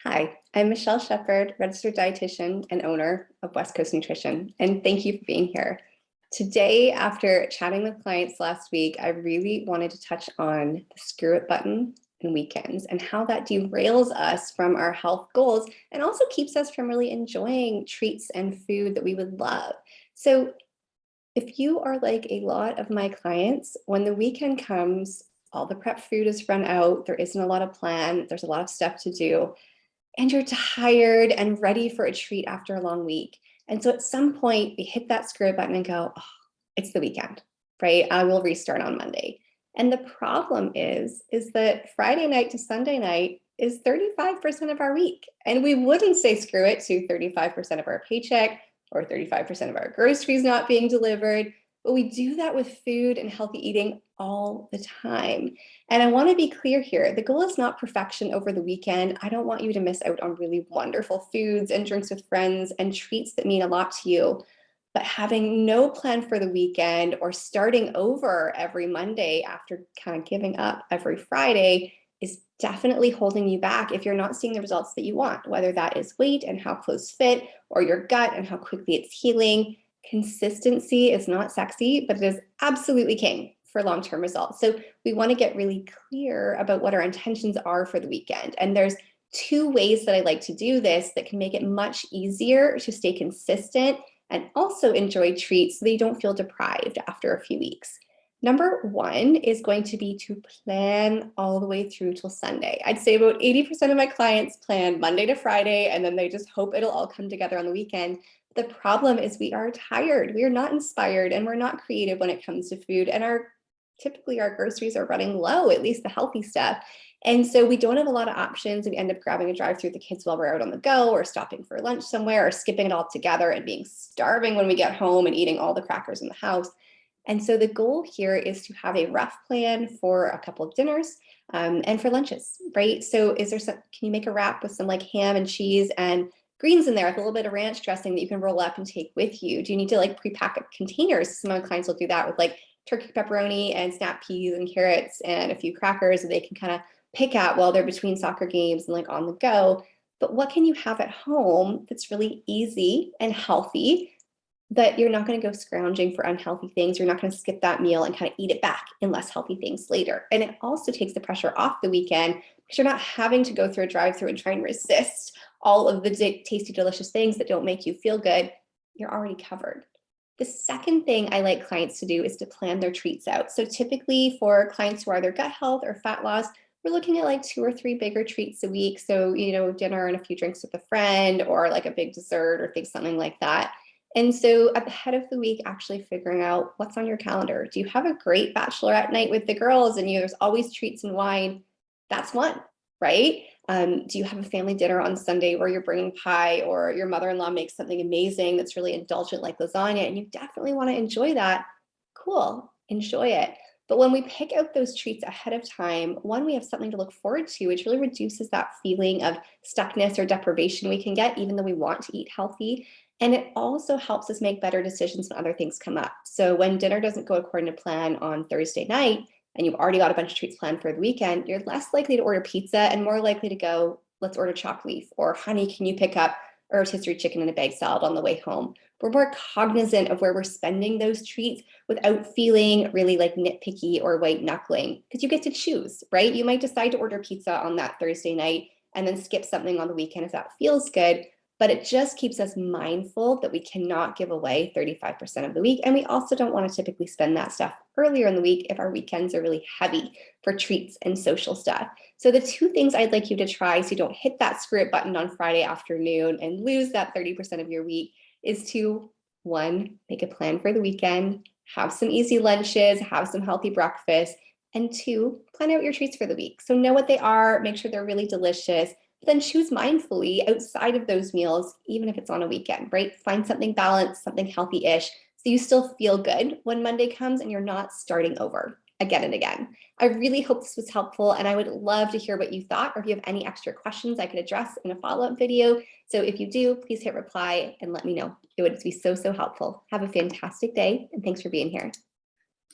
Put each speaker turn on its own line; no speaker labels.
Hi, I'm Michelle Shepherd, registered dietitian and owner of West Coast Nutrition, and thank you for being here. Today, after chatting with clients last week, I really wanted to touch on the screw it button and weekends and how that derails us from our health goals and also keeps us from really enjoying treats and food that we would love. So if you are like a lot of my clients, when the weekend comes, all the prep food is run out, there isn't a lot of plan, there's a lot of stuff to do, and you're tired and ready for a treat after a long week. And so at some point, we hit that screw button and go, oh, it's the weekend, right? I will restart on Monday. And the problem is that Friday night to Sunday night is 35% of our week. And we wouldn't say screw it to 35% of our paycheck or 35% of our groceries not being delivered, but we do that with food and healthy eating all the time. And I want to be clear here. The goal is not perfection over the weekend. I don't want you to miss out on really wonderful foods and drinks with friends and treats that mean a lot to you. But having no plan for the weekend or starting over every Monday after kind of giving up every Friday is definitely holding you back if you're not seeing the results that you want, whether that is weight and how clothes fit, or your gut and how quickly it's healing. Consistency is not sexy, but it is absolutely king for long-term results. So we want to get really clear about what our intentions are for the weekend. And there's two ways that I like to do this that can make it much easier to stay consistent and also enjoy treats so that you don't feel deprived after a few weeks. Number one is going to be to plan all the way through till Sunday. I'd say about 80% of my clients plan Monday to Friday, and then they just hope it'll all come together on the weekend. The problem is we are tired, we are not inspired, and we're not creative when it comes to food, and typically our groceries are running low, at least the healthy stuff. And so we don't have a lot of options. We end up grabbing a drive-through with the kids while we're out on the go, or stopping for lunch somewhere, or skipping it all together and being starving when we get home and eating all the crackers in the house. And so the goal here is to have a rough plan for a couple of dinners and for lunches, right? So can you make a wrap with some like ham and cheese and greens in there with a little bit of ranch dressing that you can roll up and take with you? Do you need to like pre-pack containers? Some of my clients will do that with like turkey pepperoni and snap peas and carrots and a few crackers that they can kind of pick at while they're between soccer games and like on the go. But what can you have at home that's really easy and healthy, that you're not going to go scrounging for unhealthy things? You're not going to skip that meal and kind of eat it back in less healthy things later. And it also takes the pressure off the weekend because you're not having to go through a drive-through and try and resist all of the tasty, delicious things that don't make you feel good. You're already covered. The second thing I like clients to do is to plan their treats out. So typically for clients who are either gut health or fat loss, we're looking at like 2 or 3 bigger treats a week. So, dinner and a few drinks with a friend, or like a big dessert or something like that. And so at the head of the week, actually figuring out what's on your calendar. Do you have a great bachelorette night with the girls and there's always treats and wine? That's one, right? Do you have a family dinner on Sunday where you're bringing pie, or your mother-in-law makes something amazing that's really indulgent like lasagna, and you definitely want to enjoy that? Cool, enjoy it. But when we pick out those treats ahead of time, one, we have something to look forward to, which really reduces that feeling of stuckness or deprivation we can get even though we want to eat healthy. And it also helps us make better decisions when other things come up. So when dinner doesn't go according to plan on Thursday night, and you've already got a bunch of treats planned for the weekend, you're less likely to order pizza and more likely to go, let's order chopped leaf, or honey, can you pick up a rotisserie chicken and a baked salad on the way home? We're more cognizant of where we're spending those treats without feeling really like nitpicky or white knuckling, because you get to choose, right? You might decide to order pizza on that Thursday night and then skip something on the weekend if that feels good. But it just keeps us mindful that we cannot give away 35% of the week. And we also don't want to typically spend that stuff earlier in the week if our weekends are really heavy for treats and social stuff. So the two things I'd like you to try so you don't hit that screw it button on Friday afternoon and lose that 30% of your week is to, one, make a plan for the weekend, have some easy lunches, have some healthy breakfast, and two, plan out your treats for the week. So know what they are, make sure they're really delicious, then choose mindfully outside of those meals, even if it's on a weekend, right? Find something balanced, something healthy-ish, so you still feel good when Monday comes and you're not starting over again and again. I really hope this was helpful, and I would love to hear what you thought, or if you have any extra questions I could address in a follow-up video. So if you do, please hit reply and let me know. It would be so, so helpful. Have a fantastic day, and thanks for being here.